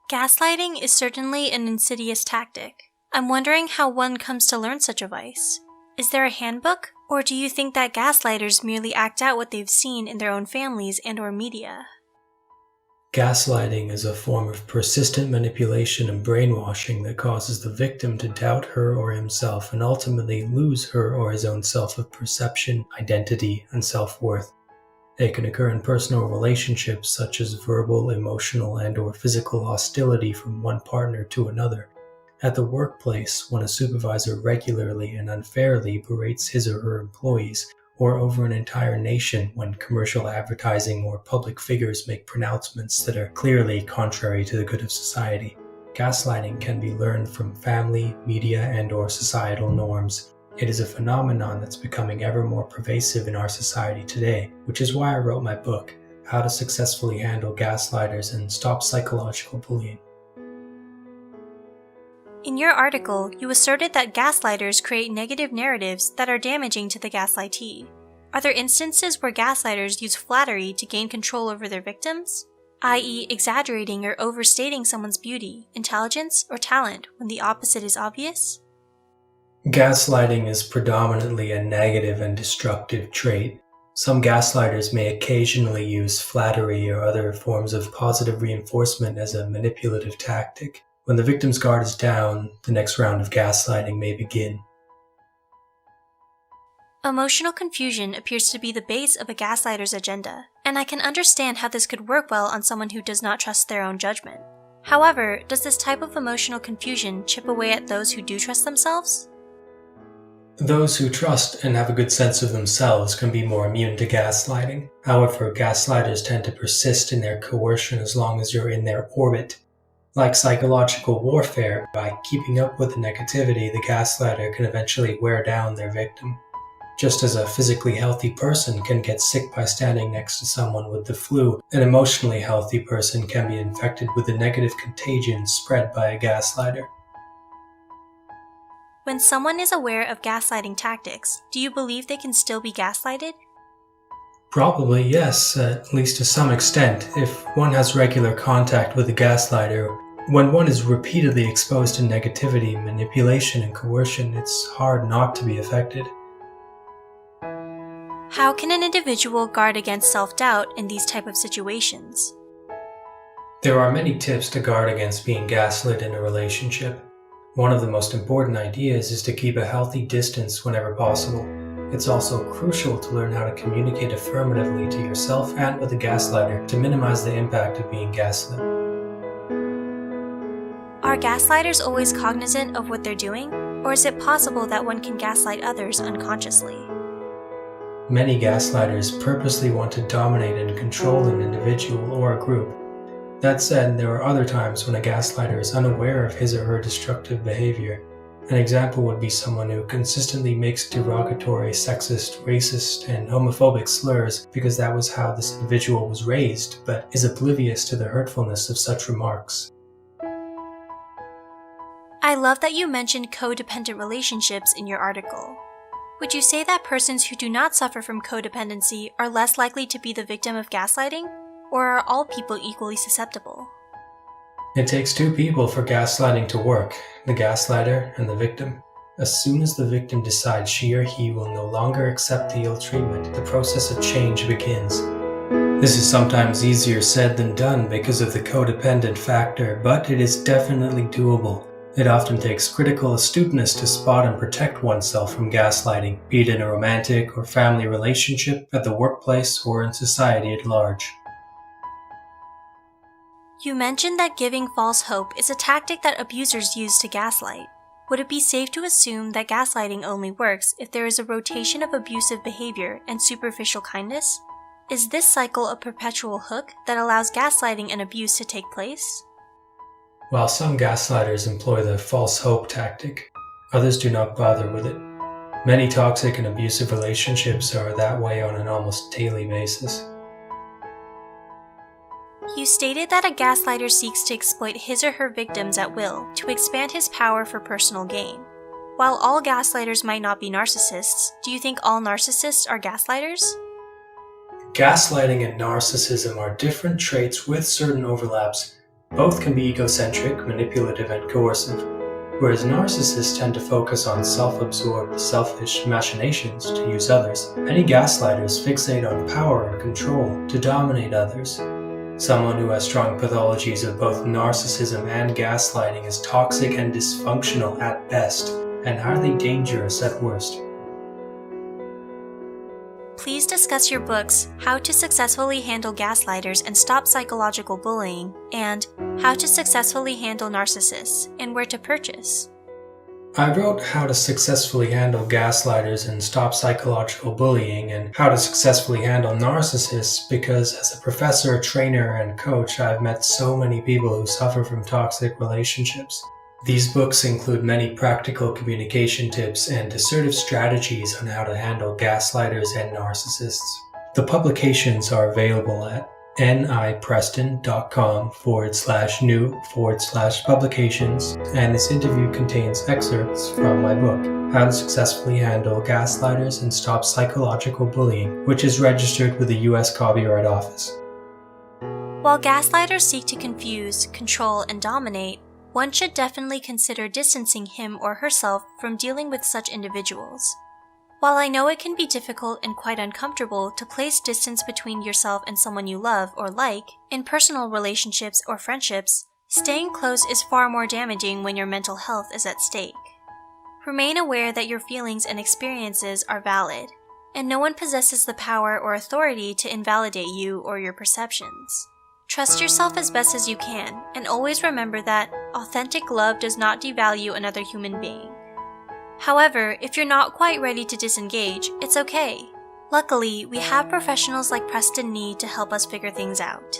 Gaslighting is certainly an insidious tactic. I'm wondering how one comes to learn such a vice. Is there a handbook, or do you think that gaslighters merely act out what they've seen in their own families and/or media? Gaslighting is a form of persistent manipulation and brainwashing that causes the victim to doubt her or himself and ultimately lose her or his own self of perception, identity, and self-worth. It can occur in personal relationships such as verbal, emotional, and/or physical hostility from one partner to another. At the workplace, when a supervisor regularly and unfairly berates his or her employees, or over an entire nation when commercial advertising or public figures make pronouncements that are clearly contrary to the good of society. Gaslighting can be learned from family, media, and/or societal norms. It is a phenomenon that's becoming ever more pervasive in our society today, which is why I wrote my book, How to Successfully Handle Gaslighters and Stop Psychological Bullying. In your article, you asserted that gaslighters create negative narratives that are damaging to the gaslightee. Are there instances where gaslighters use flattery to gain control over their victims, i.e., exaggerating or overstating someone's beauty, intelligence, or talent when the opposite is obvious? Gaslighting is predominantly a negative and destructive trait. Some gaslighters may occasionally use flattery or other forms of positive reinforcement as a manipulative tactic. When the victim's guard is down, the next round of gaslighting may begin. Emotional confusion appears to be the base of a gaslighter's agenda, and I can understand how this could work well on someone who does not trust their own judgment. However, does this type of emotional confusion chip away at those who do trust themselves? Those who trust and have a good sense of themselves can be more immune to gaslighting. However, gaslighters tend to persist in their coercion as long as you're in their orbit. Like psychological warfare, by keeping up with the negativity, the gaslighter can eventually wear down their victim. Just as a physically healthy person can get sick by standing next to someone with the flu, an emotionally healthy person can be infected with a negative contagion spread by a gaslighter. When someone is aware of gaslighting tactics, do you believe they can still be gaslighted? Probably yes, at least to some extent, if one has regular contact with a gaslighter. When one is repeatedly exposed to negativity, manipulation, and coercion, it's hard not to be affected. How can an individual guard against self-doubt in these type of situations? There are many tips to guard against being gaslit in a relationship. One of the most important ideas is to keep a healthy distance whenever possible. It's also crucial to learn how to communicate affirmatively to yourself and with a gaslighter to minimize the impact of being gaslit. Are gaslighters always cognizant of what they're doing, or is it possible that one can gaslight others unconsciously? Many gaslighters purposely want to dominate and control an individual or a group. That said, there are other times when a gaslighter is unaware of his or her destructive behavior. An example would be someone who consistently makes derogatory, sexist, racist, and homophobic slurs because that was how this individual was raised, but is oblivious to the hurtfulness of such remarks. I love that you mentioned codependent relationships in your article. Would you say that persons who do not suffer from codependency are less likely to be the victim of gaslighting, or are all people equally susceptible? It takes two people for gaslighting to work, the gaslighter and the victim. As soon as the victim decides she or he will no longer accept the ill treatment, the process of change begins. This is sometimes easier said than done because of the codependent factor, but it is definitely doable. It often takes critical astuteness to spot and protect oneself from gaslighting, be it in a romantic or family relationship, at the workplace, or in society at large. You mentioned that giving false hope is a tactic that abusers use to gaslight. Would it be safe to assume that gaslighting only works if there is a rotation of abusive behavior and superficial kindness? Is this cycle a perpetual hook that allows gaslighting and abuse to take place? While some gaslighters employ the false hope tactic, others do not bother with it. Many toxic and abusive relationships are that way on an almost daily basis. You stated that a gaslighter seeks to exploit his or her victims at will to expand his power for personal gain. While all gaslighters might not be narcissists, do you think all narcissists are gaslighters? Gaslighting and narcissism are different traits with certain overlaps. Both can be egocentric, manipulative, and coercive, whereas narcissists tend to focus on self-absorbed, selfish machinations to use others. Many gaslighters fixate on power and control to dominate others. Someone who has strong pathologies of both narcissism and gaslighting is toxic and dysfunctional at best, and highly dangerous at worst. Please discuss your books, How to Successfully Handle Gaslighters and Stop Psychological Bullying, and How to Successfully Handle Narcissists, and where to purchase. I wrote How to Successfully Handle Gaslighters and Stop Psychological Bullying and How to Successfully Handle Narcissists because as a professor, trainer, and coach, I've met so many people who suffer from toxic relationships. These books include many practical communication tips and assertive strategies on how to handle gaslighters and narcissists. The publications are available at nipreston.com/new/publications, and this interview contains excerpts from my book, How to Successfully Handle Gaslighters and Stop Psychological Bullying, which is registered with the U.S. Copyright Office. While gaslighters seek to confuse, control, and dominate, one should definitely consider distancing him or herself from dealing with such individuals. While I know it can be difficult and quite uncomfortable to place distance between yourself and someone you love or like, in personal relationships or friendships, staying close is far more damaging when your mental health is at stake. Remain aware that your feelings and experiences are valid, and no one possesses the power or authority to invalidate you or your perceptions. Trust yourself as best as you can, and always remember that authentic love does not devalue another human being. However, if you're not quite ready to disengage, it's okay. Luckily, we have professionals like Preston Nee to help us figure things out.